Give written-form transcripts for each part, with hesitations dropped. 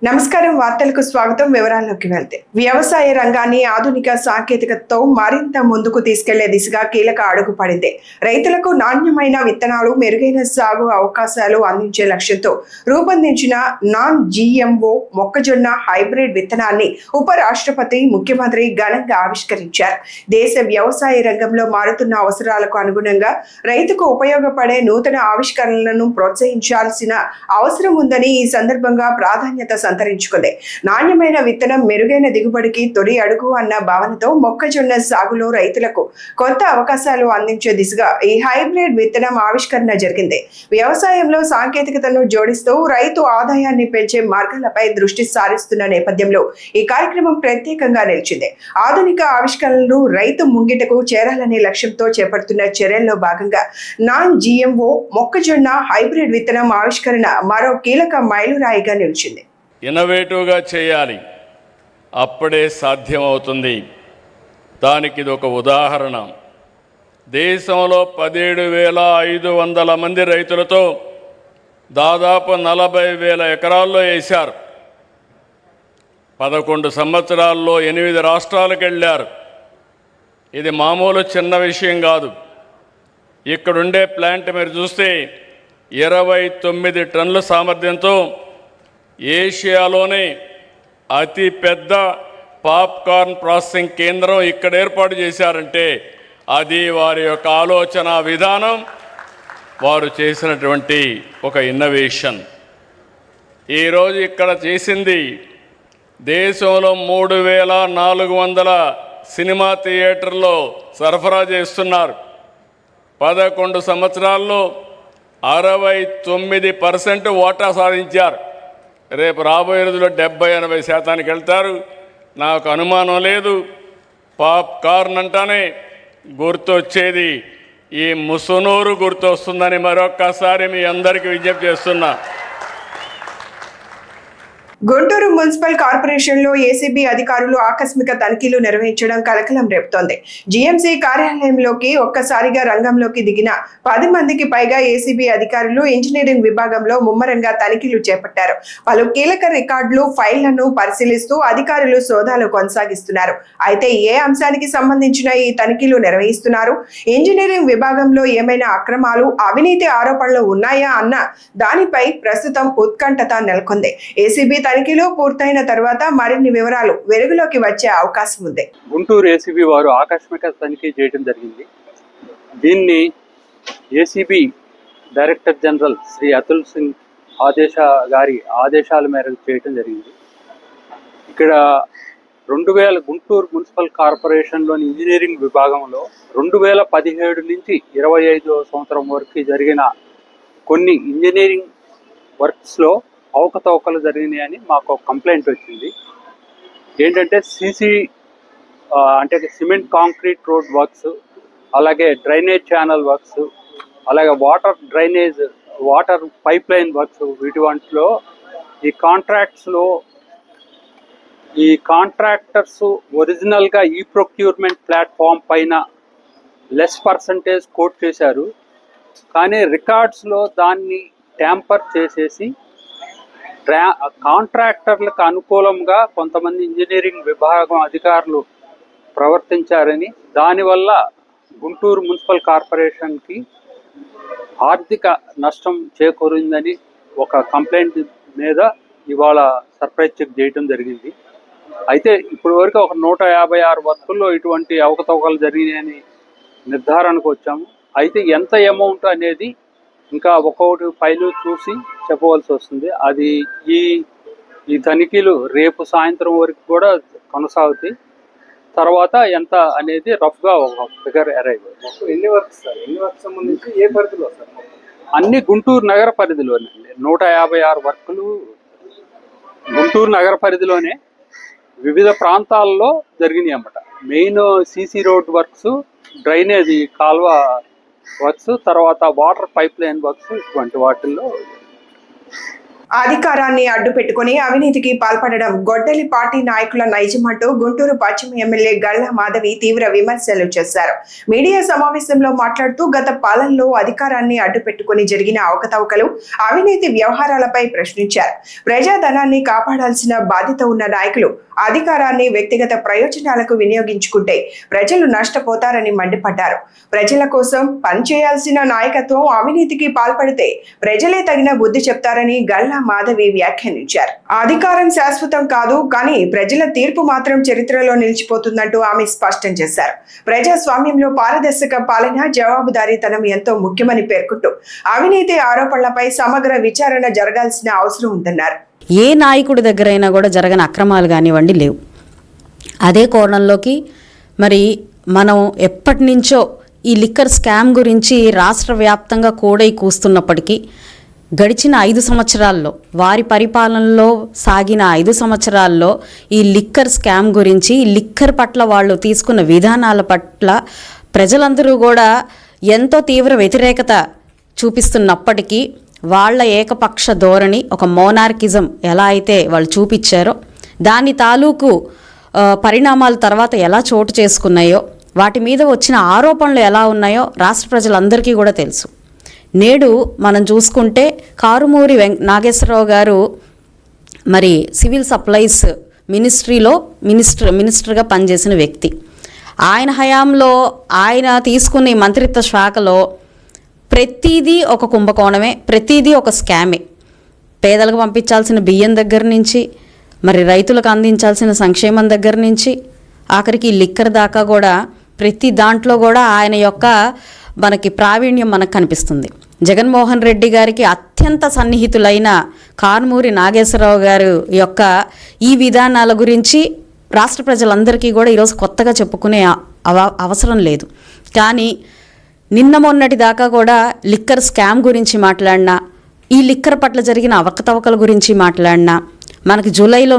నమస్కారం. వార్తలకు స్వాగతం. వివరాల్లోకి వెళ్తే వ్యవసాయ రంగాన్ని ఆధునిక సాంకేతికతతో మరింత ముందుకు తీసుకెళ్లే దిశగా కీలక అడుగు పడింది. రైతులకు నాణ్యమైన విత్తనాలు, మెరుగైన సాగు అవకాశాలు అందించే లక్ష్యంతో రూపొందించిన నాన్ జిఎంఓ మొక్కజొన్న హైబ్రిడ్ విత్తనాన్ని ఉపరాష్ట్రపతి, ముఖ్యమంత్రి ఘనంగా ఆవిష్కరించారు. దేశ వ్యవసాయ రంగంలో మారుతున్న అవసరాలకు అనుగుణంగా రైతుకు ఉపయోగపడే నూతన ఆవిష్కరణలను ప్రోత్సహించాల్సిన అవసరం ఉందని ఈ సందర్భంగా ప్రాధాన్యత సంతరించుకుంది. నాణ్యమైన విత్తనం మెరుగైన దిగుబడికి తొలి అడుగు అన్న భావనతో మొక్కజొన్న సాగులో రైతులకు కొత్త అవకాశాలు అందించే దిశగా ఈ హైబ్రిడ్ విత్తనం ఆవిష్కరణ జరిగింది. వ్యవసాయంలో సాంకేతికతను జోడిస్తూ రైతు ఆదాయాన్ని పెంచే మార్గాలపై దృష్టి సారిస్తున్న నేపథ్యంలో ఈ కార్యక్రమం ప్రత్యేకంగా నిలిచింది. ఆధునిక ఆవిష్కరణలు రైతు ముంగిటకు చేరాలనే లక్ష్యంతో చేపడుతున్న చర్యల్లో భాగంగా నాన్ జిఎంఓ మొక్కజొన్న హైబ్రిడ్ విత్తనం ఆవిష్కరణ మరో కీలక మైలురాయిగా నిలిచింది. ఇన్నోవేటివ్గా చేయాలి, అప్పుడే సాధ్యమవుతుంది. దానికి ఇది ఒక ఉదాహరణ. దేశంలో 17,500 మంది రైతులతో దాదాపు 40,000 ఎకరాల్లో వేశారు. 11 సంవత్సరాల్లో 8 రాష్ట్రాలకు వెళ్ళారు. ఇది మామూలు చిన్న విషయం కాదు. ఇక్కడుండే ప్లాంట్ మీరు చూస్తే 29 టన్నుల సామర్థ్యంతో ఏషియాలోనే అతి పెద్ద పాప్కార్న్ ప్రాసెసింగ్ కేంద్రం ఇక్కడ ఏర్పాటు చేశారంటే అది వారి యొక్క ఆలోచన విధానం, వారు చేసినటువంటి ఒక ఇన్నోవేషన్. ఈరోజు ఇక్కడ చేసింది దేశంలో 3,400 సినిమా థియేటర్లో సరఫరా చేస్తున్నారు. 11 సంవత్సరాల్లో 69% వాటా సాధించారు. రేపు రాబోయే రోజుల్లో 70-80% వెళ్తారు. నాకు అనుమానం లేదు. పాప్కార్న్ అంటానే గుర్తొచ్చేది ఈ ముసునూరు గుర్తొస్తుందని మరొక్కసారి మీ అందరికీ విజ్ఞప్తి చేస్తున్నా. గుంటూరు మున్సిపల్ కార్పొరేషన్ లో ఏసీబీ అధికారులు ఆకస్మిక తనిఖీలు నిర్వహించడం కలకలం రేపుతోంది. జీఎంసీ కార్యాలయంలోకి ఒక్కసారిగా రంగంలోకి దిగిన 10 మందికి పైగా ఏసీబీ అధికారులు ఇంజనీరింగ్ విభాగంలో ముమ్మరంగా తనిఖీలు చేపట్టారు. పలు కీలక రికార్డులు, ఫైళ్లను పరిశీలిస్తూ అధికారులు సోదాలు కొనసాగిస్తున్నారు. అయితే ఏ అంశానికి సంబంధించిన ఈ తనిఖీలు నిర్వహిస్తున్నారు, ఇంజనీరింగ్ విభాగంలో ఏమైనా అక్రమాలు, అవినీతి ఆరోపణలు ఉన్నాయా అన్న దానిపై ప్రస్తుతం ఉత్కంఠత నెలకొంది. ఏసీబీ తనిఖీలు పూర్తయిన తర్వాత మరిన్ని వివరాలు వెలుగులోకి వచ్చే అవకాశం ఉంది. గుంటూరు ఏసీబీ వారు ఆకస్మిక తనిఖీ చేయడం జరిగింది. దీన్ని ACB director general Shri Atul Singh ఆదేశాల మేరకు చేయడం జరిగింది. ఇక్కడ 2000 గుంటూరు మున్సిపల్ కార్పొరేషన్లోని ఇంజనీరింగ్ విభాగంలో 2017 నుంచి 25వ సంవత్సరం వరకు జరిగిన కొన్ని ఇంజనీరింగ్ వర్క్స్లో అవకతవకలు జరిగినాయని మాకు ఒక కంప్లైంట్ వచ్చింది. ఏంటంటే అంటే సిమెంట్ కాంక్రీట్ రోడ్ వర్క్స్, అలాగే డ్రైనేజ్ ఛానల్ వర్క్స్, అలాగే వాటర్ పైప్ లైన్ వర్క్స్, వీటి వాటిలో ఈ కాంట్రాక్టర్స్ ఒరిజినల్గా ఈ ప్రొక్యూర్మెంట్ ప్లాట్ఫామ్ పైన లెస్ పర్సంటేజ్ కోట్ చేశారు. కానీ రికార్డ్స్లో దాన్ని ట్యాంపర్ చేసేసి కాంట్రాక్టర్లకు అనుకూలంగా కొంతమంది ఇంజనీరింగ్ విభాగం అధికారులు ప్రవర్తించారని, దానివల్ల గుంటూరు మున్సిపల్ కార్పొరేషన్కి ఆర్థిక నష్టం చేకూరిందని ఒక కంప్లైంట్ మీద ఇవాళ సర్ప్రైజ్ చెక్ చేయడం జరిగింది. అయితే ఇప్పటి వరకు ఒక 156 వర్కుల్లో ఇటువంటి అవకతవకలు జరిగినాయని నిర్ధారణకు వచ్చాము. అయితే ఎంత అమౌంట్ అనేది ఇంకా ఒక్కొక్కటి ఫైలు చూసి చెప్పవలసి వస్తుంది. అది ఈ తనిఖీలు రేపు సాయంత్రం వరకు కూడా కొనసాగుతాయి. తర్వాత ఎంత అనేది రఫ్గా ఒక ఫిగర్ అరైవ్. ఎన్ని వర్క్స్ సంబంధించి ఏ పరిధిలో సార్? అన్ని గుంటూరు నగర పరిధిలోనే 156 వర్కులు గుంటూరు నగర పరిధిలోనే వివిధ ప్రాంతాల్లో జరిగినాయి అన్నమాట. Main CC road works, drainage కాల్వ వర్క్స్, తర్వాత వాటర్ పైప్ లైన్ వర్క్స్, ఇటువంటి వాటిల్లో. అధికారాన్ని అడ్డు పెట్టుకుని అవినీతికి పాల్పడడం గొడ్డలి పార్టీ నాయకుల నైజమంటూ గుంటూరు పశ్చిమ ఎమ్మెల్యే గల్లా మాధవి తీవ్ర విమర్శలు చేశారు. మీడియా సమావేశంలో మాట్లాడుతూ గత పాలనలో అధికారాన్ని అడ్డు పెట్టుకుని జరిగిన అవకతవకలు, అవినీతి వ్యవహారాలపై ప్రశ్నించారు. ప్రజాధనాన్ని కాపాడాల్సిన బాధ్యత ఉన్న నాయకులు అధికారాన్ని వ్యక్తిగత ప్రయోజనాలకు వినియోగించుకుంటే ప్రజలు నష్టపోతారని మండిపడ్డారు. ప్రజల కోసం పనిచేయాల్సిన నాయకత్వం అవినీతికి పాల్పడితే ప్రజలే తగిన బుద్ధి చెప్తారని గల్లా మాధవి వ్యాఖ్యానించారు. అధికారం శాశ్వతం కాదు, కానీ ప్రజల తీర్పు మాత్రం చరిత్రలో నిలిచిపోతుందంటూ ఆమె స్పష్టం చేశారు. ప్రజాస్వామ్యంలో పారదర్శక పాలన, జవాబుదారీతనం ఎంతో ముఖ్యమని పేర్కొంటూ అవినీతి ఆరోపణలపై సమగ్ర విచారణ జరగాల్సిన అవసరం ఉందన్నారు. ఏ నాయకుడి దగ్గరైనా కూడా జరగని అక్రమాలు కానివ్వండి లేవు. అదే కోణంలోకి మరి మనం ఎప్పటి నుంచో ఈ లిక్కర్ స్కామ్ గురించి రాష్ట్ర వ్యాప్తంగా కోడై కూస్తున్నప్పటికీ గడిచిన 5 సంవత్సరాల్లో, వారి పరిపాలనలో సాగిన 5 సంవత్సరాల్లో ఈ లిక్కర్ స్కామ్ గురించి, లిక్కర్ పట్ల వాళ్ళు తీసుకున్న విధానాల పట్ల ప్రజలందరూ కూడా ఎంతో తీవ్ర వ్యతిరేకత చూపిస్తున్నప్పటికీ వాళ్ళ ఏకపక్ష ధోరణి, ఒక మోనార్కిజం ఎలా అయితే వాళ్ళు చూపించారో దాని తాలూకు పరిణామాల తర్వాత ఎలా చోటు చేసుకున్నాయో, వాటి మీద వచ్చిన ఆరోపణలు ఎలా ఉన్నాయో రాష్ట్ర ప్రజలందరికీ కూడా తెలుసు. నేడు మనం చూసుకుంటే కారుమూరి నాగేశ్వరరావు గారు మరి సివిల్ సప్లైస్ మినిస్ట్రీలో మినిస్టర్గా పనిచేసిన వ్యక్తి. ఆయన హయాంలో ఆయన తీసుకున్న ఈ మంత్రిత్వ శాఖలో ప్రతిదీ ఒక కుంభకోణమే, ప్రతిదీ ఒక స్కామే. పేదలకు పంపించాల్సిన బియ్యం దగ్గర నుంచి, మరి రైతులకు అందించాల్సిన సంక్షేమం దగ్గర నుంచి, ఆఖరికి లిక్కర్ దాకా కూడా ప్రతి దాంట్లో కూడా ఆయన యొక్క మనకి ప్రావీణ్యం మనకు కనిపిస్తుంది. జగన్మోహన్ రెడ్డి గారికి అత్యంత సన్నిహితులైన కారుమూరి నాగేశ్వరరావు గారు యొక్క ఈ విధానాల గురించి రాష్ట్ర ప్రజలందరికీ కూడా ఈరోజు కొత్తగా చెప్పుకునే అవసరం లేదు. కానీ నిన్న మొన్నటి దాకా కూడా లిక్కర్ స్కామ్ గురించి మాట్లాడినా, ఈ లిక్కర్ పట్ల జరిగిన అవకతవకల గురించి మాట్లాడినా, మనకి జూలైలో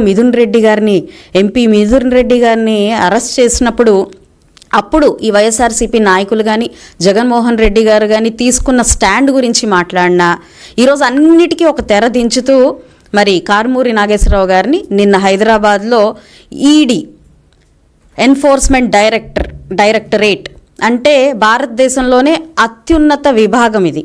ఎంపీ మిథున్ రెడ్డి గారిని అరెస్ట్ చేసినప్పుడు అప్పుడు ఈ వైఎస్ఆర్సీపీ నాయకులు కానీ, జగన్మోహన్ రెడ్డి గారు కానీ తీసుకున్న స్టాండ్ గురించి మాట్లాడినా, ఈరోజు అన్నిటికీ ఒక తెర దించుతూ మరి కారుమూరి నాగేశ్వరరావు గారిని నిన్న హైదరాబాద్లో ఈడీ ఎన్ఫోర్స్మెంట్ డైరెక్టరేట్ అంటే భారతదేశంలోనే అత్యున్నత విభాగం, ఇది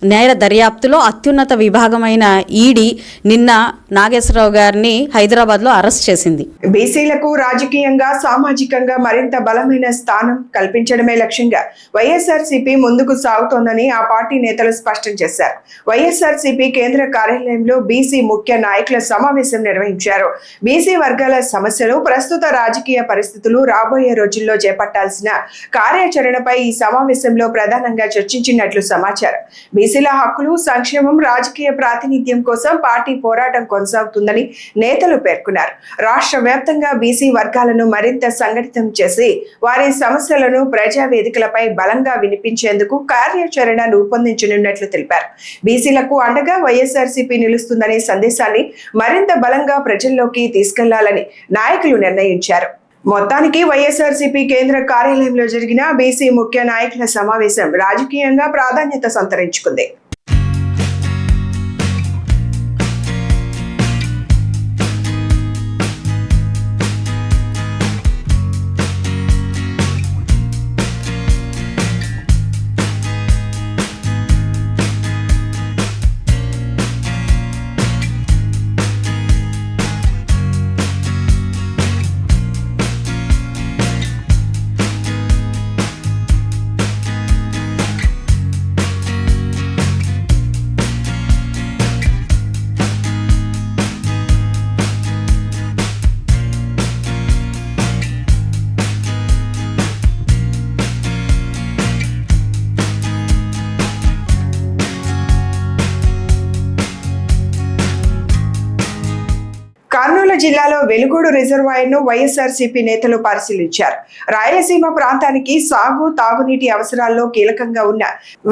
నేర దర్యాప్తులో అత్యున్నత విభాగమైన ఈడీ నిన్న నాగేశ్వరరావు గారిని హైదరాబాద్లో అరెస్ట్ చేసింది. బీసీలకు రాజకీయంగా, సామాజికంగా మరింత బలమైన స్థానం కల్పించడమే లక్ష్యంగా వైఎస్ఆర్సీపీ ముందుకు సాగుతోందని ఆ పార్టీ నేతలు స్పష్టం చేశారు. వైఎస్ఆర్సీపీ కేంద్ర కార్యాలయంలో బీసీ ముఖ్య నాయకుల సమావేశం నిర్వహించారు. బీసీ వర్గాల సమస్యలు, ప్రస్తుత రాజకీయ పరిస్థితులు, రాబోయే రోజుల్లో చేపట్టాల్సిన కార్యాచరణపై ఈ సమావేశంలో ప్రధానంగా చర్చించినట్లు సమాచారం. బీసీల హక్కులు, సంక్షేమం, రాజకీయ ప్రాతినిధ్యం కోసం పార్టీ పోరాటం కొనసాగుతుందని నేతలు పేర్కొన్నారు. రాష్ట్ర వ్యాప్తంగా బీసీ వర్గాలను మరింత సంఘటితం చేసి వారి సమస్యలను ప్రజావేదికలపై బలంగా వినిపించేందుకు కార్యాచరణ రూపొందించనున్నట్లు తెలిపారు. బీసీలకు అండగా వైఎస్ఆర్సీపీ నిలుస్తుందనే సందేశాన్ని మరింత బలంగా ప్రజల్లోకి తీసుకెళ్లాలని నాయకులు నిర్ణయించారు. మొత్తానికి వైఎస్ఆర్సీపీ కేంద్ర కార్యాలయంలో జరిగిన బీసీ ముఖ్య నాయకుల సమావేశం రాజకీయంగా ప్రాధాన్యత సంతరించుకుంది. గుంటూరు జిల్లాలో వెలుగోడు రిజర్వాయర్ ను వైఎస్ఆర్సీపీ నేతలు పరిశీలించారు. రాయలసీమ ప్రాంతానికి సాగు తాగునీటి అవసరాల్లో కీలకంగా ఉన్న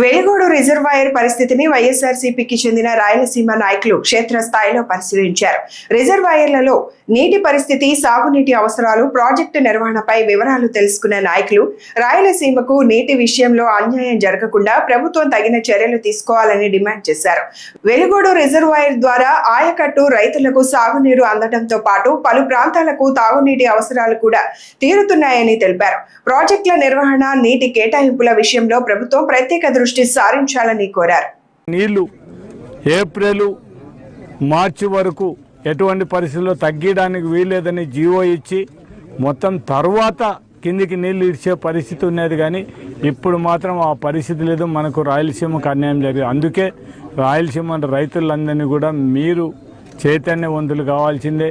వెలుగోడు రిజర్వాయర్ పరిస్థితిని వైఎస్ఆర్సీపీకి చెందిన రాయలసీమ నాయకులు క్షేత్రస్థాయిలో పరిశీలించారు. రిజర్వాయర్లలో నీటి పరిస్థితి, సాగునీటి అవసరాలు, ప్రాజెక్టు నిర్వహణపై వివరాలు తెలుసుకున్న నాయకులు రాయలసీమకు నీటి విషయంలో అన్యాయం జరగకుండా ప్రభుత్వం తగిన చర్యలు తీసుకోవాలని డిమాండ్ చేశారు. వెలుగోడు రిజర్వాయర్ ద్వారా ఆయకట్టు రైతులకు సాగునీరు అందడంతో పాటు పలు ప్రాంతాలకు తాగునీటి అవసరాలు కూడా తీరుతున్నాయని తెలిపారు. ప్రాజెక్టుల నిర్వహణ, నీటి కేటాయింపుల విషయంలో ప్రభుత్వం ప్రత్యేక దృష్టి సారించాలని కోరారు. నీళ్లు ఏప్రిల్ మార్చి వరకు ఎటువంటి పరిస్థితుల్లో తగ్గడానికి వీల్లేదని జీవో ఇచ్చి మొత్తం తర్వాత కిందికి నీళ్లు ఇచ్చే పరిస్థితి ఉన్నది. కానీ ఇప్పుడు మాత్రం ఆ పరిస్థితి లేదు. మనకు రాయలసీమకు అన్యాయం జరిగింది. అందుకే రాయలసీమ రైతులందరినీ కూడా మీరు చైతన్యవంతులు కావాల్సిందే.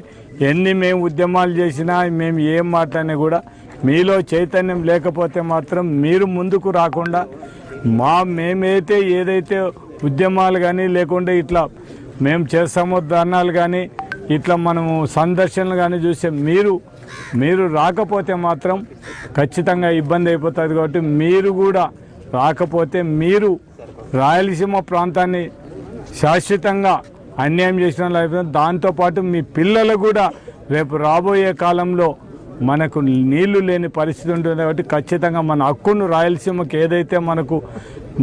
ఎన్ని మేము ఉద్యమాలు చేసినా, మేము ఏం మాట్లాడినా కూడా మీలో చైతన్యం లేకపోతే మాత్రం మీరు ముందుకు రాకుండా మేమైతే ఏదైతే ఉద్యమాలు కానీ లేకుంటే ఇట్లా మేము చేస్తామో ధర్నాలు కానీ ఇట్లా మనము సందర్శనలు కానీ చూస్తే మీరు రాకపోతే మాత్రం ఖచ్చితంగా ఇబ్బంది అయిపోతుంది. కాబట్టి మీరు కూడా రాకపోతే మీరు రాయలసీమ ప్రాంతాన్ని శాశ్వతంగా అన్యాయం చేసిన వాళ్ళు, దాంతోపాటు మీ పిల్లలు కూడా రేపు రాబోయే కాలంలో మనకు నీళ్లు లేని పరిస్థితి ఉంటుంది. కాబట్టి ఖచ్చితంగా మన హక్కును రాయలసీమకి ఏదైతే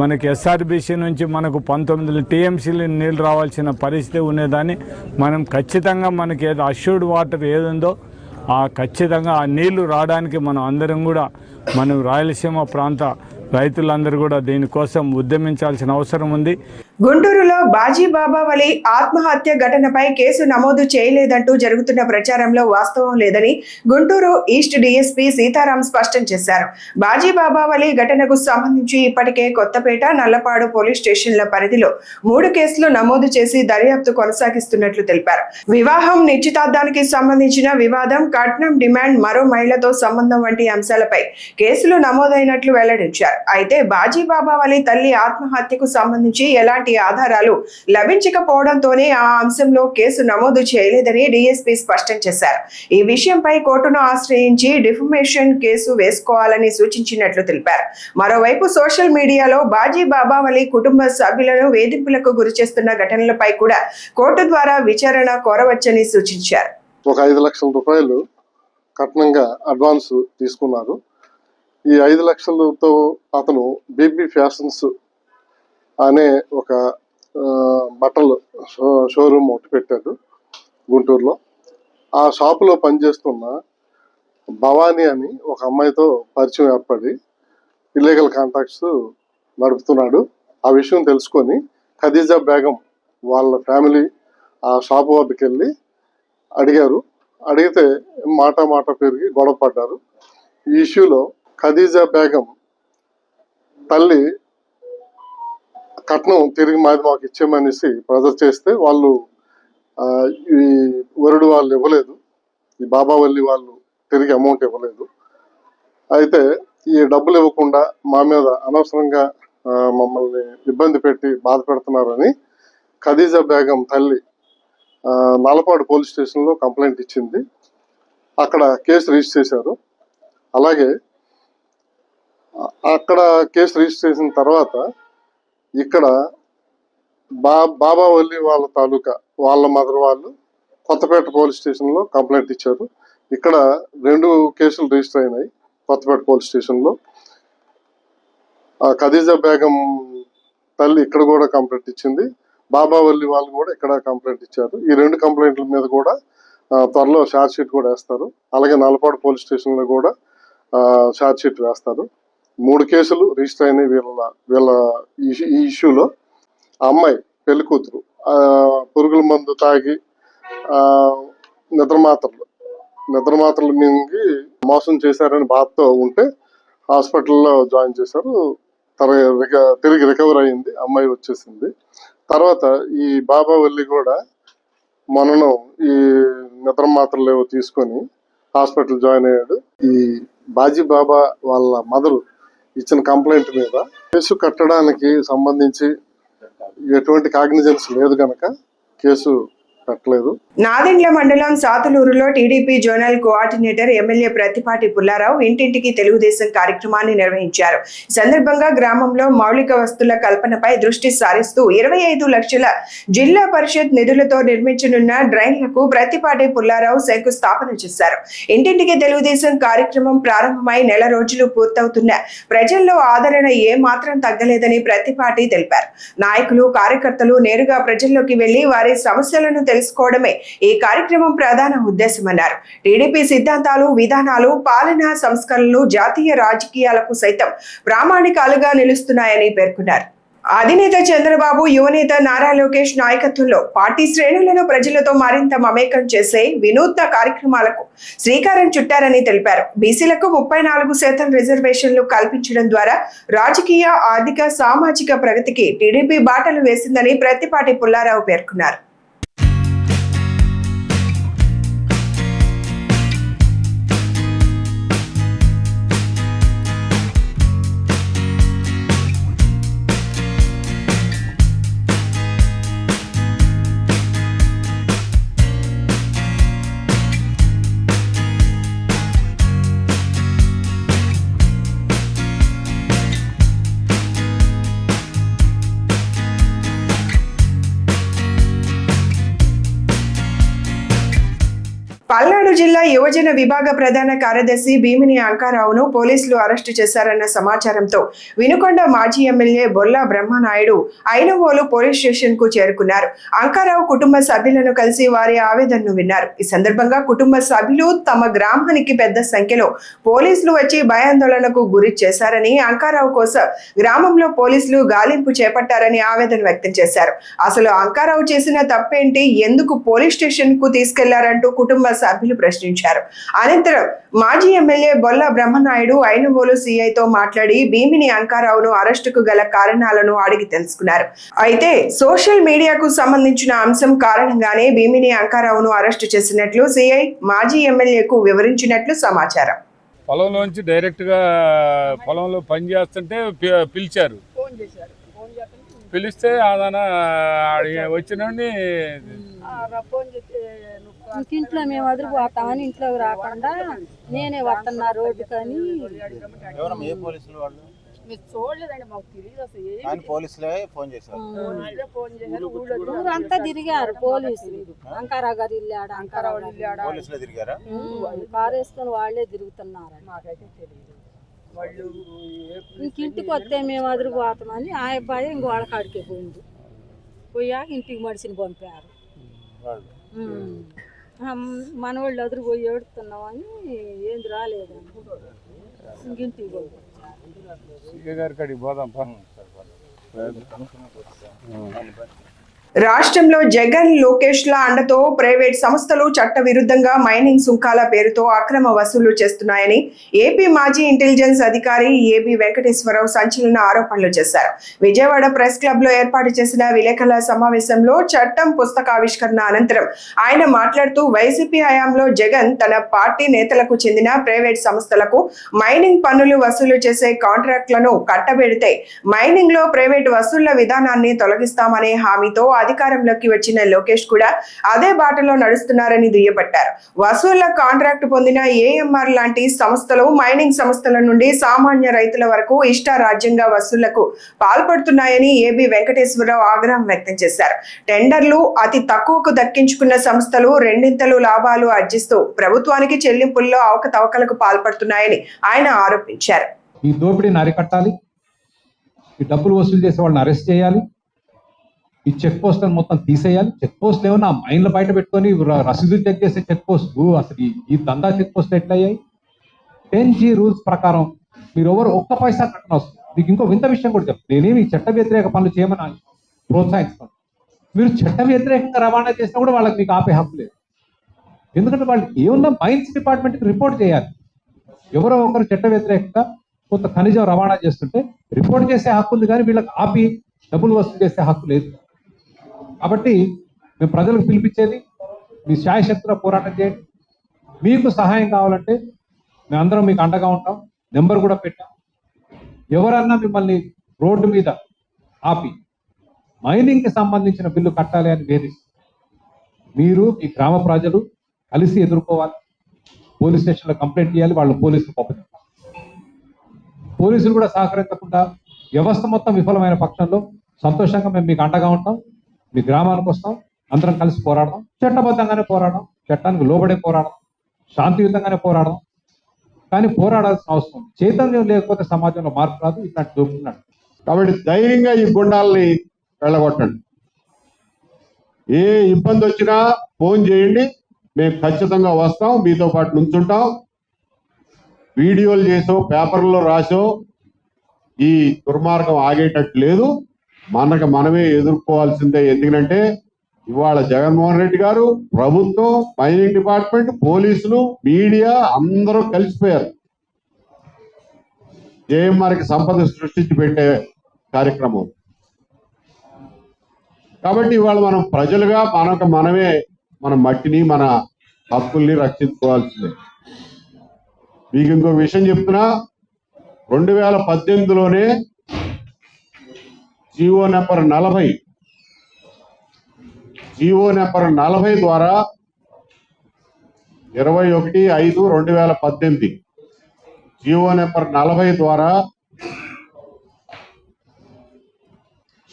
మనకి ఎస్ఆర్బీసీ నుంచి మనకు 19 టీఎంసీలు నీళ్ళు రావాల్సిన పరిస్థితి ఉండేదాన్ని మనం ఖచ్చితంగా మనకి ఏదో అష్యూర్డ్ వాటర్ ఏదుందో ఖచ్చితంగా ఆ నీళ్లు రావడానికి మనం అందరం కూడా మనం రాయలసీమ ప్రాంత రైతులందరూ కూడా దీనికోసం ఉద్యమించాల్సిన అవసరం ఉంది. గుంటూరులో బాజీ బాబా వలి ఆత్మహత్య ఘటనపై కేసు నమోదు చేయలేదంటూ జరుగుతున్న ప్రచారంలో వాస్తవం లేదని గుంటూరు ఈస్ట్ డీఎస్పీ సీతారాం స్పష్టం చేశారు. బాజీ బాబా వలి ఘటనకు సంబంధించి ఇప్పటికే కొత్తపేట, నల్లపాడు పోలీస్ స్టేషన్ల పరిధిలో 3 కేసులు నమోదు చేసి దర్యాప్తు కొనసాగిస్తున్నట్లు తెలిపారు. వివాహం, నిశ్చితార్థానికి సంబంధించిన వివాదం, కట్నం డిమాండ్, మరో మహిళతో సంబంధం వంటి అంశాలపై కేసులు నమోదైనట్లు వెల్లడించారు. అయితే బాజీ బాబా వలి తల్లి ఆత్మహత్యకు సంబంధించి ఎలాంటి ఆధారాలు లభించకపోవడంతోనే ఆ అంశంలో కేసు నమోదు చేయలేదని డీఎస్పీ స్పష్టం చేశారు. ఈ విషయంపై కోర్టును ఆశ్రయించి డిఫమేషన్ కేసు వేసుకోవాలని సూచించినట్లు తెలిపారు. మరోవైపు సోషల్ మీడియాలో బాజీ బాబా వలి కుటుంబ సభ్యులను వేధింపులకు గురిచేస్తున్న ఘటనలపై కూడా కోర్టు ద్వారా విచారణ కోరవచ్చని సూచించారు. ఒక 5 లక్షల రూపాయలు కట్నంగా అడ్వాన్స్ తీసుకున్నారు. ఈ 5 లక్షలతో అతను బీబీ ఫ్యాషన్స్ అనే ఒక బట్టలు షోరూమ్ ఒకటి పెట్టాడు గుంటూరులో. ఆ షాపులో పనిచేస్తున్న భవానీ అని ఒక అమ్మాయితో పరిచయం ఏర్పడి ఇల్లీగల్ కాంటాక్ట్స్ నడుపుతున్నాడు. ఆ విషయం తెలుసుకొని ఖదీజా బేగం వాళ్ళ ఫ్యామిలీ ఆ షాపు వద్దకు వెళ్ళి అడిగారు. అడిగితే మాట పెరిగి గొడవ పడ్డారు. ఈ ఇష్యూలో ఖదీజా బేగం తల్లి కట్నం తిరిగి మాకు ఇచ్చేమనేసి ప్రెజర్ చేస్తే వాళ్ళు ఈ వరుడు వాళ్ళు ఇవ్వలేదు, ఈ బాబావల్లి వాళ్ళు తిరిగి అమౌంట్ ఇవ్వలేదు. అయితే ఈ డబ్బులు ఇవ్వకుండా మా మీద అనవసరంగా మమ్మల్ని ఇబ్బంది పెట్టి బాధ పెడుతున్నారని ఖదీజా బేగం తల్లి నల్లపాడు పోలీస్ స్టేషన్లో కంప్లైంట్ ఇచ్చింది. అక్కడ కేసు రిజిస్టర్ చేశారు. అలాగే అక్కడ కేసు రిజిస్టర్ చేసిన తర్వాత ఇక్కడ బాబావల్లి వాళ్ళ తాలూకా వాళ్ళ మదర్ వాళ్ళు కొత్తపేట పోలీస్ స్టేషన్లో కంప్లైంట్ ఇచ్చారు. ఇక్కడ 2 కేసులు రిజిస్టర్ అయినాయి కొత్తపేట పోలీస్ స్టేషన్లో. ఖదీజా బేగం తల్లి ఇక్కడ కూడా కంప్లైంట్ ఇచ్చింది. బాబావల్లి వాళ్ళు కూడా ఇక్కడ కంప్లైంట్ ఇచ్చారు. ఈ 2 కంప్లైంట్ల మీద కూడా త్వరలో ఛార్జ్ షీట్ కూడా వేస్తారు. అలాగే నల్లపాడు పోలీస్ స్టేషన్లో కూడా ఛార్జ్ షీట్ వేస్తారు. 3 కేసులు రిజిస్టర్ అయినాయి వీళ్ళ ఈ ఇష్యూలో. ఆ అమ్మాయి పెళ్లి కూతురు పురుగుల మందు తాగి నిద్రమాత్రలు మింగి మోసం చేశారని బాధతో ఉంటే హాస్పిటల్లో జాయిన్ చేశారు. తిరిగి రికవర్ అయింది, అమ్మాయి వచ్చేసింది. తర్వాత ఈ బాబావల్లి కూడా మొన్న ఈ నిద్రమాత్రలు ఏవో తీసుకొని హాస్పిటల్ జాయిన్ అయ్యాడు. ఈ బాజీ బాబా వాళ్ళ మదరు ఇచ్చిన కంప్లైంట్ మీద కేసు కట్టడానికి సంబంధించి ఎటువంటి కాగ్నిజెన్స్ లేదు కనుక కేసు కట్టలేదు. నాదెండ్ల మండలం సాతులూరులో TDP zonal coordinator MLA Prathipati Pullarao ఇంటింటికి తెలుగుదేశం కార్యక్రమాన్ని నిర్వహించారు. ఈ సందర్భంగా గ్రామంలో మౌలిక వస్తువుల కల్పనపై దృష్టి సారిస్తూ 25 లక్షల జిల్లా పరిషత్ నిధులతో నిర్మించనున్న డ్రైన్లకు ప్రత్తిపాటి పుల్లారావు శంకుస్థాపన చేశారు. ఇంటింటికి తెలుగుదేశం కార్యక్రమం ప్రారంభమై నెల రోజులు పూర్తవుతున్న ప్రజల్లో ఆదరణ ఏ మాత్రం తగ్గలేదని ప్రత్తిపాటి తెలిపారు. నాయకులు కార్యకర్తలు నేరుగా ప్రజల్లోకి వెళ్లి వారి సమస్యలను తెలుసుకోవడమే ఈ కార్యక్రమం ప్రధాన ఉద్దేశమన్నారు. టీడీపీ సిద్ధాంతాలు, విధానాలు, పాలనా సంస్కరణలు జాతీయ రాజకీయాలకు సైతం ప్రామాణికాలుగా నిలుస్తున్నాయని పేర్కొన్నారు. అధినేత చంద్రబాబు, యువనేత నారా లోకేష్ నాయకత్వంలో పార్టీ శ్రేణులను ప్రజలతో మరింత మమేకం చేసే వినూత్న కార్యక్రమాలకు శ్రీకారం చుట్టారని తెలిపారు. బీసీలకు 34% రిజర్వేషన్లు కల్పించడం ద్వారా రాజకీయ, ఆర్థిక, సామాజిక ప్రగతికి టీడీపీ బాటలు వేసిందని ప్రత్తిపాటి పుల్లారావు పేర్కొన్నారు. పల్నాడు జిల్లా యువజన విభాగ ప్రధాన కార్యదర్శి భీమిని అంకారావును పోలీసులు అరెస్టు చేశారన్న సమాచారంతో వినుకొండ మాజీ MLA Bolla Brahmanaidu Ainavolu police station కు చేరుకున్నారు. అంకారావు కుటుంబ సభ్యులను కలిసి వారి ఆవేదనను విన్నారు. ఈ సందర్భంగా కుటుంబ సభ్యులు తమ గ్రామానికి పెద్ద సంఖ్యలో పోలీసులు వచ్చి భయాందోళనకు గురి చేశారని, అంకారావు కోసం గ్రామంలో పోలీసులు గాలింపు చేపట్టారని ఆవేదన వ్యక్తం చేశారు. అసలు అంకారావు చేసిన తప్పేంటి, ఎందుకు పోలీస్ స్టేషన్ కు తీసుకెళ్లారంటూ కుటుంబ సభ్యులు ప్రశ్నించారు. అనంతరం మాజీ ఎమ్మెల్యే బొల్ల బ్రహ్మనాయుడు ఐనవోలు సీఐతో మాట్లాడి భీమిని అంకారావును అరెస్టుకు గల కారణాలను అడిగి తెలుసుకున్నారు. అయితే సోషల్ మీడియాకు సంబంధించిన అంశం కారణంగానే భీమిని అంకారావును అరెస్టు చేసినట్లు సీఐ మాజీ ఎమ్మెల్యేకు వివరించినట్లు సమాచారం. పొలంలోంచి డైరెక్ట్గా పొలంలో పని చేస్తుంటే పిలిచారు. పిలిస్తే ఆదాన వచ్చినండి ఇంట్లో మేము అదిరిపోతామని ఇంట్లోకి రాకుండా నేనే వస్తున్నా రోడ్డు కానీ ఊరంతా తిరిగారు పోలీసులు. అంకారా గారు ఇల్లాడు, అంకారా కారు వేసుకొని వాళ్ళే తిరుగుతున్నారు. ఇంటికి వస్తే మేము అదిరిపోతామని ఆ అబ్బాయి ఇంక వాళ్ళ కాడికే పోయింది. పోయాక ఇంటికి మనిషిని పంపారు. మన వాళ్ళు అదిరిపోయి ఏడుతున్నామని ఏంది రాలేదని ఇంటికి పంపించారు. రాష్ట్రంలో జగన్, లోకేష్ ల అండతో ప్రైవేట్ సంస్థలు చట్ట విరుద్ధంగా మైనింగ్ సుంకాల పేరుతో అక్రమ వసూలు చేస్తున్నాయని ఏపీ మాజీ ఇంటెలిజెన్స్ అధికారి ఏబి వెంకటేశ్వరరావు సంచలన ఆరోపణలు చేశారు. విజయవాడ ప్రెస్ క్లబ్ లో ఏర్పాటు చేసిన విలేకరుల సమావేశంలో చట్టం పుస్తకావిష్కరణ అనంతరం ఆయన మాట్లాడుతూ వైసీపీ హయాంలో జగన్ తన పార్టీ నేతలకు చెందిన ప్రైవేట్ సంస్థలకు మైనింగ్ పన్నులు వసూలు చేసే కాంట్రాక్టులను కట్టబెడితే మైనింగ్ లో ప్రైవేట్ వసూళ్ల విధానాన్ని తొలగిస్తామనే హామీతో అధికారంలోకి వచ్చిన లోకేష్ కూడా అదే బాటలో నడుస్తున్నారని దుయ్యబట్టారు. వసూళ్ల కాంట్రాక్ట్ పొందిన ఏఎంఆర్ లాంటి సంస్థలు మైనింగ్ సంస్థల నుండి సామాన్య రైతుల వరకు ఇష్టారాజ్యంగా వసూళ్లకు పాల్పడుతున్నాయని ఏబి వెంకటేశ్వరరావు ఆగ్రహం వ్యక్తం చేశారు. టెండర్లు అతి తక్కువకు దక్కించుకున్న సంస్థలు రెండింతలు లాభాలు ఆర్జిస్తూ ప్రభుత్వానికి చెల్లింపుల్లో అవకతవకలకు పాల్పడుతున్నాయని ఆయన ఆరోపించారు. ఈ దోపిడీని అరికట్టాలి, ఈ డబ్బులు వసూలు చేసే వాళ్ళని అరెస్ట్ చేయాలి, ఈ చెక్ పోస్టులను మొత్తం తీసేయాలి. చెక్ పోస్టులు ఏమన్నా మైన్లు బయట పెట్టుకొని రసీదులు చెక్ చేసే చెక్ పోస్టు అసలు ఈ దందా చెక్ పోస్టులు ఎట్లయ్యాయి? 10G రూల్స్ ప్రకారం మీరు ఎవరు ఒక్క పైసా కట్టన వస్తుంది. మీకు ఇంకో వింత విషయం కూడా చెప్తాను. నేనేమి చట్ట వ్యతిరేక పనులు చేయమని ప్రోత్సహిస్తాను. మీరు చట్ట వ్యతిరేకంగా రవాణా చేసినా కూడా వాళ్ళకి మీకు ఆపే హక్కు లేదు. ఎందుకంటే వాళ్ళు ఏమన్నా మైన్స్ డిపార్ట్మెంట్కి రిపోర్ట్ చేయాలి. ఎవరో ఒకరు చట్ట వ్యతిరేకంగా కొంత ఖనిజం రవాణా చేస్తుంటే రిపోర్ట్ చేసే హక్కు ఉంది, కానీ వీళ్ళకి ఆపి డబ్బులు వసూలు చేసే హక్కు లేదు. కాబట్టి మేము ప్రజలకు పిలిపించేది, మీ శాయశక్తిలో పోరాటం చేయండి. మీకు సహాయం కావాలంటే మేమందరం మీకు అండగా ఉంటాం. నెంబర్ కూడా పెట్టాం. ఎవరన్నా మిమ్మల్ని రోడ్డు మీద ఆపి మైనింగ్కి సంబంధించిన బిల్లు కట్టాలి అని వేధిస్తారు, మీరు మీ గ్రామ ప్రజలు కలిసి ఎదుర్కోవాలి. పోలీస్ స్టేషన్లో కంప్లైంట్ చేయాలి, వాళ్ళు పోలీసులు పంపుతారు. పోలీసులు కూడా సహకరించకుండా వ్యవస్థ మొత్తం విఫలమైన పక్షంలో సంతోషంగా మేము మీకు అండగా ఉంటాం, మీ గ్రామానికి వస్తాం, అందరం కలిసి పోరాడదాం, చట్టబద్ధంగానే పోరాడడం, చట్టానికి లోబడే పోరాడడం, శాంతియుతంగానే పోరాడడం. కానీ పోరాడాల్సిన అవసరం ఉంది. చైతన్యం లేకపోతే సమాజంలో మార్పు రాదు. ఇట్లాంటి దొరుకుతున్నాడు. కాబట్టి ధైర్యంగా ఈ గుండాలని వెళ్ళగొట్టండి. ఏ ఇబ్బంది వచ్చినా ఫోన్ చేయండి, మేము ఖచ్చితంగా వస్తాం, మీతో పాటు నుంచుంటాం. వీడియోలు చేసో పేపర్లో రాసో ఈ దుర్మార్గం ఆగేటట్టు లేదు. మనకు మనమే ఎదుర్కోవాల్సిందే. ఎందుకంటే ఇవాళ జగన్మోహన్ రెడ్డి గారు, ప్రభుత్వం, మైనింగ్ డిపార్ట్మెంట్, పోలీసులు, మీడియా అందరూ కలిసిపోయారు జేఎంఆర్కి సంపద సృష్టించి పెట్టే కార్యక్రమం. కాబట్టి ఇవాళ మనం ప్రజలుగా మనమే మన మట్టిని, మన హక్కుల్ని రక్షించుకోవాల్సిందే. మీకు ఇంకో విషయం చెప్తున్నా, 2018లోనే జీవో నెంబర్ 40 ద్వారా 21/5/2018 జీవో నెంబర్ 40 ద్వారా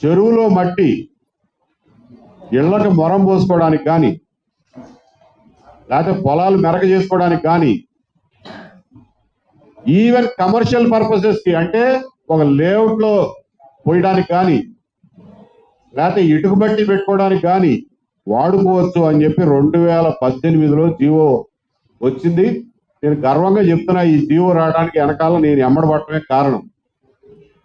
చెరువులో మట్టి ఇళ్లకు మొరం పోసుకోవడానికి కానీ, లేకపోతే పొలాలు మెరక చేసుకోవడానికి కానీ, ఈవెన్ కమర్షియల్ పర్పసెస్ కి అంటే ఒక లేఅవుట్ లో పోయడానికి కానీ, లేకపోతే ఇటుక బట్టి పెట్టుకోవడానికి కానీ వాడుకోవచ్చు అని చెప్పి 2018లో జీవో వచ్చింది. నేను గర్వంగా చెప్తున్నా, ఈ జీవో రావడానికి వెనకాల నేను ఎమ్మడబట్టమే కారణం.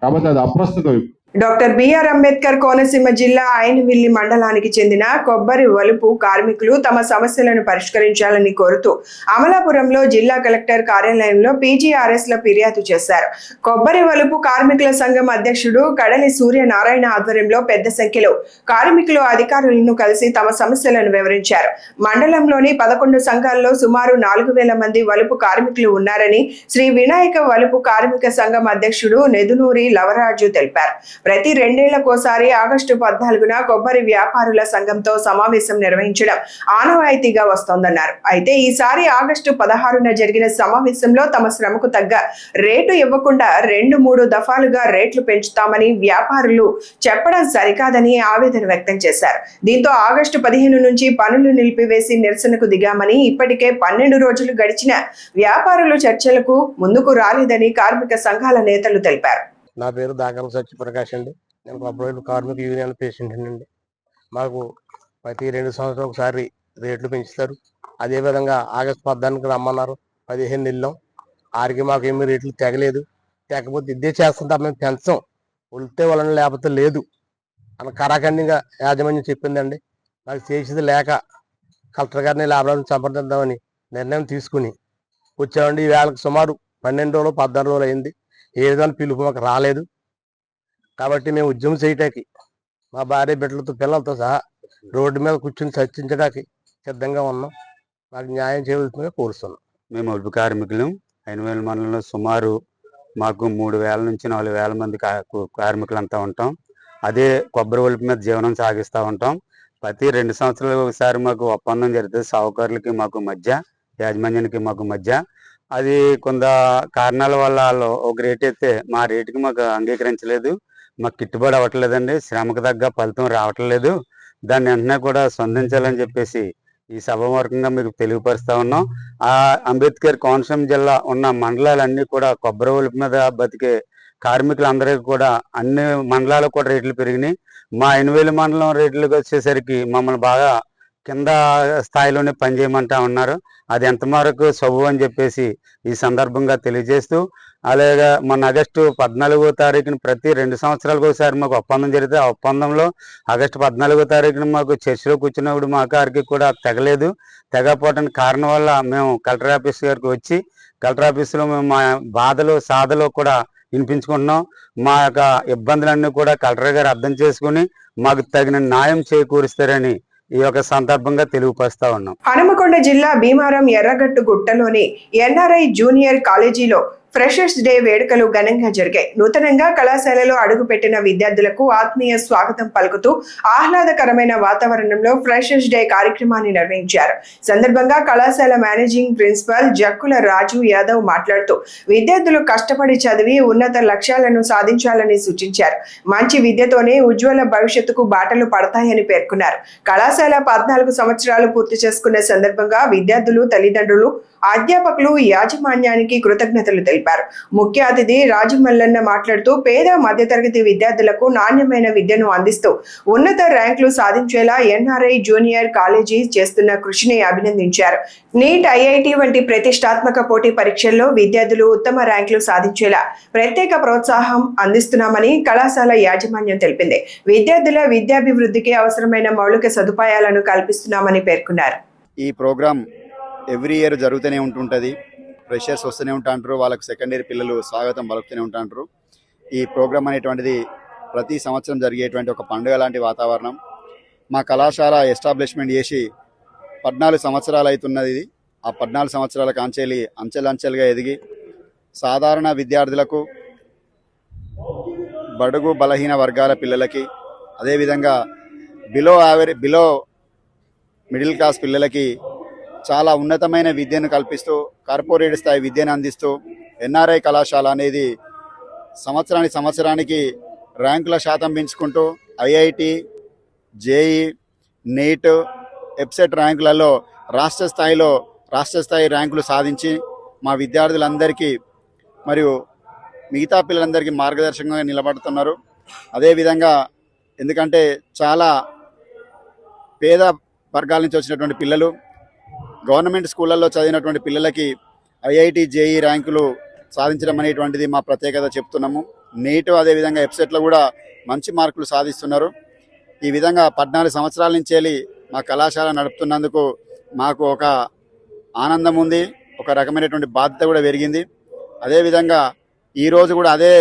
కాబట్టి అది అప్రస్తుతం. డాక్టర్ బిఆర్ అంబేద్కర్ కోనసీమ జిల్లా ఆయనవిల్లి మండలానికి చెందిన కొబ్బరి వలుపు కార్మికులు తమ సమస్యలను పరిష్కరించాలని కోరుతూ అమలాపురంలో జిల్లా కలెక్టర్ కార్యాలయంలో పీజీఆర్ఎస్ లో ఫిర్యాదు చేశారు. కొబ్బరి వలుపు కార్మికుల సంఘం అధ్యక్షుడు కడలి సూర్యనారాయణ ఆధ్వర్యంలో పెద్ద సంఖ్యలో కార్మికులు అధికారులను కలిసి తమ సమస్యలను వివరించారు. మండలంలోని 11 సంఘాల్లో సుమారు 4,000 మంది వలుపు కార్మికులు ఉన్నారని శ్రీ వినాయక వలుపు కార్మిక సంఘం అధ్యక్షుడు నెదునూరి లవరాజు తెలిపారు. ప్రతి 2 ఏళ్లకోసారి ఆగస్టు 14న కొబ్బరి వ్యాపారుల సంఘంతో సమావేశం నిర్వహించడం ఆనవాయితీగా వస్తోందన్నారు. అయితే ఈసారి ఆగస్టు 16న జరిగిన సమావేశంలో తమ శ్రమకు తగ్గ రేటు ఇవ్వకుండా 2-3 దఫాలుగా రేట్లు పెంచుతామని వ్యాపారులు చెప్పడం సరికాదని ఆవేదన వ్యక్తం చేశారు. దీంతో ఆగస్టు 15 నుంచి పనులు నిలిపివేసి నిరసనకు దిగామని, ఇప్పటికే 12 రోజులు గడిచిన వ్యాపారులు చర్చలకు ముందుకు రాలేదని కార్మిక సంఘాల నేతలు తెలిపారు. నా పేరు దాకల సత్యప్రకాష్ అండి. నేను కొబ్బరి కార్మిక యూనియన్ ప్రెసిడెంట్ అండి. మాకు ప్రతి 2 సంవత్సరాలు ఒకసారి రేట్లు పెంచుతారు. అదేవిధంగా ఆగస్టు 14కి రమ్మన్నారు, 15 వెళ్ళాం. ఆరికి మాకు ఏమీ రేట్లు తెగలేదు. తెగకపోతే ఇదే చేస్తుంటే మేము పెంచం, ఉల్తే వాళ్ళని లేకపోతే లేదు అని కరాఖండిగా యాజమాన్యం చెప్పిందండి. నాకు చేసేది లేక కలెక్టర్ గారిని లాభాలను సంప్రదిద్దామని నిర్ణయం తీసుకుని వచ్చామండి. ఈ వేళకు సుమారు 12 రోజులు 14 రోజులు అయింది. ఏ విధంగా పిలుపు మాకు రాలేదు. కాబట్టి మేము ఉద్యమం చేయటానికి మా భార్య బిడ్డలతో పిల్లలతో సహా రోడ్డు మీద కూర్చుని చర్చించడానికి సిద్ధంగా ఉన్నాం. మాకు న్యాయం చేయవలసిందిగా కోరుతున్నాం. మేము వలుపు కార్మికులు అయినవేలు మండలంలో సుమారు మాకు 3,000 నుంచి 4,000 మంది కార్మికులంతా ఉంటాం. అదే కొబ్బరి వలుపు మీద జీవనం సాగిస్తూ ఉంటాం. ప్రతి 2 సంవత్సరాలకు ఒకసారి మాకు ఒప్పందం జరుగుతుంది. సావుకారులకి మాకు మధ్య, యాజమాన్యానికి మాకు మధ్య. అది కొంత కారణాల వల్ల వాళ్ళు ఒక రేట్ అయితే మా రేటుకి మాకు అంగీకరించలేదు. మాకు గిట్టుబాటు అవ్వట్లేదండి. శ్రమకు తగ్గ ఫలితం రావట్లేదు. దాన్ని వెంటనే కూడా స్పందించాలని చెప్పేసి ఈ సభాముఖంగా మీకు తెలియపరుస్తా ఉన్నాం. ఆ అంబేద్కర్ కోనసీమ జిల్లా ఉన్న మండలాలన్నీ కూడా కొబ్బరి వలుపు మీద బతికే కార్మికులందరికీ కూడా అన్ని మండలాలకు కూడా రేట్లు పెరిగినాయి. మా 8,000 మండలం రేట్లకు వచ్చేసరికి మమ్మల్ని బాగా కింద స్థాయిలోనే పనిచేయమంటా ఉన్నారు. అది ఎంతవరకు సబు అని చెప్పేసి ఈ సందర్భంగా తెలియజేస్తూ, అలాగే మొన్న ఆగస్టు 14వ తారీఖున ప్రతి 2 సంవత్సరాలకు ఒకసారి మాకు ఒప్పందం జరిగితే ఆ ఒప్పందంలో ఆగస్టు 14వ తారీఖున మాకు చర్చలో కూర్చున్నప్పుడు మా గారికి కూడా తెగలేదు. తెగపోవడానికి కారణం వల్ల మేము కలెక్టర్ ఆఫీస్ గారికి వచ్చి కలెక్టర్ ఆఫీసులో మేము మా బాధలు సాధలు కూడా వినిపించుకుంటున్నాం. మా యొక్క ఇబ్బందులన్నీ కూడా కలెక్టర్ గారు అర్థం చేసుకుని మాకు తగిన న్యాయం చేకూరుస్తారని ఈ యొక్క సందర్భంగా తెలియపరుస్తా ఉన్నాం. హనుమకొండ జిల్లా భీమారం ఎర్రగట్టు గుట్టలోని ఎన్ఆర్ఐ జూనియర్ కాలేజీలో ఫ్రెషర్స్ డే వేడుకలు ఘనంగా జరిగాయి. నూతనంగా కళాశాలలో అడుగుపెట్టిన విద్యార్థులకు ఆత్మీయ స్వాగతం పలుకుతూ ఆహ్లాదకరమైన వాతావరణంలో ఫ్రెషర్స్ డే కార్యక్రమాన్ని నిర్వహించారు. సందర్భంగా కళాశాల మేనేజింగ్ ప్రిన్సిపల్ జక్కుల రాజు యాదవ్ మాట్లాడుతూ విద్యార్థులు కష్టపడి చదివి ఉన్నత లక్ష్యాలను సాధించాలని సూచించారు. మంచి విద్యతోనే ఉజ్వల భవిష్యత్తుకు బాటలు పడతాయని పేర్కొన్నారు. కళాశాల 14 సంవత్సరాలు పూర్తి చేసుకున్న సందర్భంగా విద్యార్థులు, తల్లిదండ్రులు, అధ్యాపకులు యాజమాన్యానికి కృతజ్ఞతలు తెలిపారు. ముఖ్య అతిథి రాజమల్లన్న మాట్లాడుతూ పేద మధ్యతరగతి విద్యార్థులకు నాణ్యమైన విద్యను అందిస్తూ ఉన్నత ర్యాంకులు సాధించేలా ఎన్ఆర్ఐ జూనియర్ కాలేజీ చేస్తున్న కృషిని అభినందించారు. నీట్, ఐఐటి వంటి ప్రతిష్టాత్మక పోటీ పరీక్షల్లో విద్యార్థులు ఉత్తమ ర్యాంకులు సాధించేలా ప్రత్యేక ప్రోత్సాహం అందిస్తున్నామని కళాశాల యాజమాన్యం తెలిపింది. విద్యార్థుల విద్యాభివృద్ధికి అవసరమైన మౌలిక సదుపాయాలను కల్పిస్తున్నామని పేర్కొన్నారు. ఈ ప్రోగ్రాం ఎవ్రీ ఇయర్ జరుగుతూనే ఉంటుంటుంది. ఫ్రెషర్స్ వస్తూనే ఉంటాంటారు, వాళ్ళకు సెకండ్ ఇయర్ పిల్లలు స్వాగతం పలుకుతూనే ఉంటాంటారు. ఈ ప్రోగ్రాం అనేటువంటిది ప్రతి సంవత్సరం జరిగేటువంటి ఒక పండుగ లాంటి వాతావరణం. మా కళాశాల ఎస్టాబ్లిష్మెంట్ చేసి 14 సంవత్సరాలు అవుతున్నది. ఆ 14 సంవత్సరాల కాంచెలి అంచెలంచెలుగా ఎదిగి సాధారణ విద్యార్థులకు, బడుగు బలహీన వర్గాల పిల్లలకి, అదేవిధంగా బిలో మిడిల్ క్లాస్ పిల్లలకి చాలా ఉన్నతమైన విద్యను కల్పిస్తూ కార్పొరేట్ స్థాయి విద్యను అందిస్తూ ఎన్ఆర్ఐ కళాశాల అనేది సంవత్సరానికి ర్యాంకుల శాతం పెంచుకుంటూ ఐఐటి, జేఈ, నీట్, ఎప్సెట్ ర్యాంకులలో రాష్ట్ర స్థాయి ర్యాంకులు సాధించి మా విద్యార్థులందరికీ మరియు మిగతా పిల్లలందరికీ మార్గదర్శకంగా నిలబడుతున్నారు. అదేవిధంగా ఎందుకంటే చాలా పేద వర్గాల నుంచి వచ్చినటువంటి పిల్లలు, గవర్నమెంట్ స్కూళ్ళల్లో చదివినటువంటి పిల్లలకి ఐఐటి, జేఈ ర్యాంకులు సాధించడం అనేటువంటిది మా ప్రత్యేకత చెప్తున్నాము. నీట్ అదేవిధంగా ఎప్సెట్లో కూడా మంచి మార్కులు సాధిస్తున్నారు. ఈ విధంగా 14 సంవత్సరాల నుంచి వెళ్ళి మా కళాశాల నడుపుతున్నందుకు మాకు ఒక ఆనందం ఉంది, ఒక రకమైనటువంటి బాధ్యత కూడా పెరిగింది. అదేవిధంగా ఈరోజు కూడా అదే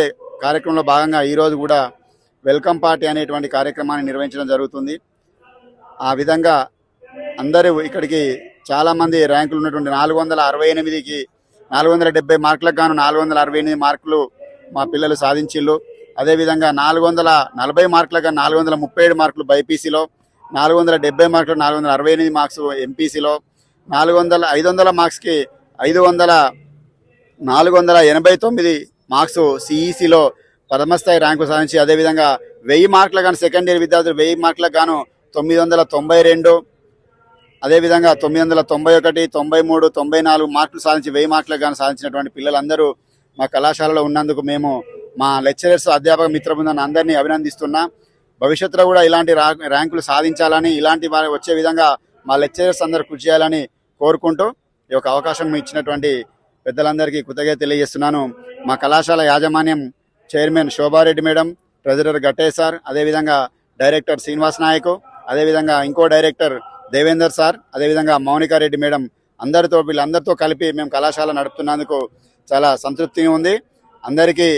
కార్యక్రమంలో భాగంగా ఈరోజు కూడా వెల్కమ్ పార్టీ అనేటువంటి కార్యక్రమాన్ని నిర్వహించడం జరుగుతుంది. ఆ విధంగా అందరూ ఇక్కడికి చాలామంది ర్యాంకులు ఉన్నటువంటి 468కి 470 మార్కులకు గాను 468 మార్కులు మా పిల్లలు సాధించిళ్ళు. అదేవిధంగా 440 మార్కులకు గాను 437 మార్కులు బైపీసీలో, 470 మార్కులు 468 మార్క్స్ ఎంపీసీలో, 500 మార్క్స్కి 489 మార్క్స్ సిఈసిలో ప్రథమస్థాయి ర్యాంకు సాధించి, అదేవిధంగా 1000 మార్కులకు గాను సెకండ్ ఇయర్ విద్యార్థులు 1000 మార్కులకు గాను 992, అదేవిధంగా 991, 93, 94 మార్కులు సాధించి 1000 మార్కులకు గాను సాధించినటువంటి పిల్లలందరూ మా కళాశాలలో ఉన్నందుకు మేము మా లెక్చరర్స్, అధ్యాపక మిత్ర బృందాన్ని అందరినీ అభినందిస్తున్నా. భవిష్యత్తులో కూడా ఇలాంటి ర్యాంకులు సాధించాలని, ఇలాంటి వారు వచ్చే విధంగా మా లెక్చరర్స్ అందరూ కృషి చేయాలని కోరుకుంటూ ఈ యొక్క అవకాశం ఇచ్చినటువంటి పెద్దలందరికీ కృతజ్ఞత తెలియజేస్తున్నాను. మా కళాశాల యాజమాన్యం chairman Shobha Reddy madam, treasurer Gattaiah sir, అదేవిధంగా డైరెక్టర్ శ్రీనివాస్ నాయక్, అదేవిధంగా ఇంకో డైరెక్టర్ దేవేందర్ సార్, అదేవిధంగా మౌనికారెడ్డి మేడం, వీళ్ళందరితో కలిపి మేము కళాశాల నడుపుతున్నందుకు చాలా సంతృప్తిగా ఉంది. అందరికీ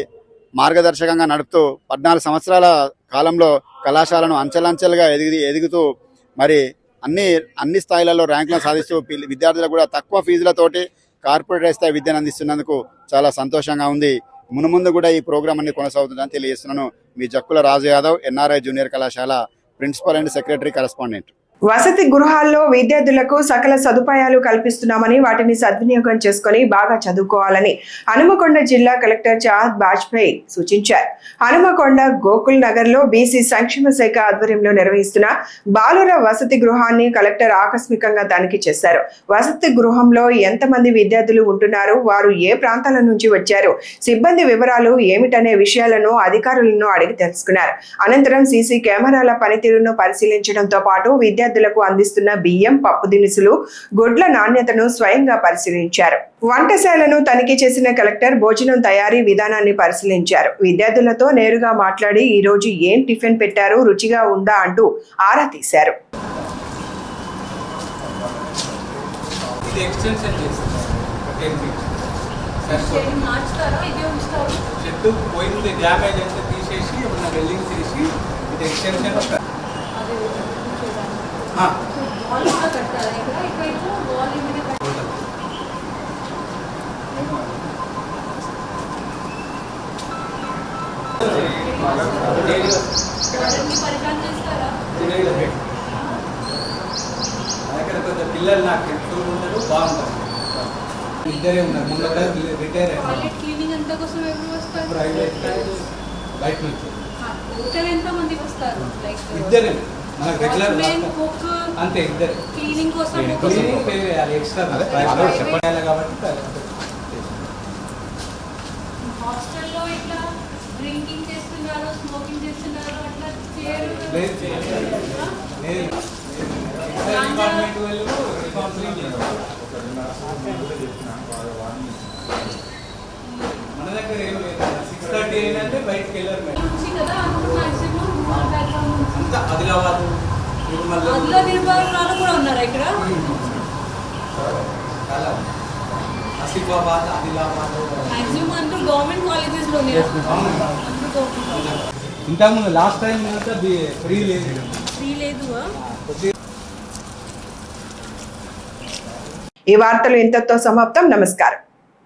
మార్గదర్శకంగా నడుపుతూ 14 సంవత్సరాల కాలంలో కళాశాలను అంచెలంచెలుగా ఎదుగుతూ మరి అన్ని స్థాయిలలో ర్యాంకులను సాధిస్తూ విద్యార్థులకు కూడా తక్కువ ఫీజులతోటి కార్పొరేట్ స్థాయి విద్యను అందిస్తున్నందుకు చాలా సంతోషంగా ఉంది. మునుముందు కూడా ఈ ప్రోగ్రాం అన్ని కొనసాగుతుందని తెలియజేస్తున్నాను. మీ జక్కుల రాజు యాదవ్, ఎన్ఆర్ఐ జూనియర్ కళాశాల ప్రిన్సిపల్ అండ్ సెక్రటరీ కరెస్పాండెంట్. వసతి గృహాల్లో విద్యార్థులకు సకల సదుపాయాలు కల్పిస్తున్నామని, వాటిని సద్వినియోగం చేసుకుని బాగా చదువుకోవాలని హనుమకొండ జిల్లా కలెక్టర్ చాహద్ బాజ్పేయి సూచించారు. హనుమకొండ గోకుల్ నగర్ లో బీసీ సంక్షేమ శాఖ ఆధ్వర్యంలో నిర్వహిస్తున్న బాలుర వసతి గృహాన్ని కలెక్టర్ ఆకస్మికంగా తనిఖీ చేశారు. వసతి గృహంలో ఎంతమంది విద్యార్థులు ఉంటున్నారు, వారు ఏ ప్రాంతాల నుంచి వచ్చారు, సిబ్బంది వివరాలు ఏమిటనే విషయాలను అధికారులను అడిగి తెలుసుకున్నారు. అనంతరం సీసీ కెమెరాల పనితీరును పరిశీలించడంతో పాటు విద్యార్థులకు అందిస్తున్న బియ్యం, పప్పు దినుసులు, గుడ్ల నాణ్యతను స్వయంగా పరిశీలించారు. వంటశాలను తనిఖీ చేసిన కలెక్టర్ భోజనం తయారీ విధానాన్ని పరిశీలించారు. విద్యార్థులతో నేరుగా మాట్లాడి ఈ రోజు ఏం టిఫిన్ పెట్టారు, రుచిగా ఉందా అంటూ ఆరా తీశారు. దగ్గర కొంచెం పిల్లలు నాకు ఎక్కువ ఉంటారు, బాగుంటారు. ఇద్దరే ఉన్నారు, ముందు రిటైర్ అయ్యారు. క్లీనింగ్ అంతా కోసం ఎవరు వస్తారు? ప్రైవేట్ బయట నుంచి ఎంత మందికి వస్తారు? లైక్ ఇద్దరే మనకు రెగ్యులర్ కుక్ అంతే, ఇద్దరే. క్లీనింగ్ కోసం క్లీనింగ్ పే చేయాలి ఎక్స్ట్రా చెప్పాలి కాబట్టి. హాస్టల్లో ఇట్లా డ్రింకింగ్ చేస్తున్నారు, స్మోకింగ్ చేస్తున్నారు, అట్లా చేయరు. డిపార్ట్మెంట్ వాళ్ళు కౌన్సిలింగ్ చేస్తారు. మన దగ్గర ఏం లేదు. 6:30 ఏంటంటే బయటకు వెళ్ళారు మేడం. కదా మాక్సిమం అంతా ఆదిలాబాద్ అందులో నిర్భరాలు కూడా ఉన్నారా ఇక్కడ? ఆసిఫాబాద్, ఆదిలాబాద్ మాక్సిమం అందరూ గవర్నమెంట్ కాలేజెస్లో ఇంతకుముందు లాస్ట్ టైం అంతా ఫ్రీ లేదు. ఈ వార్తలు ఇంతటితో సమాప్తం. నమస్కారం.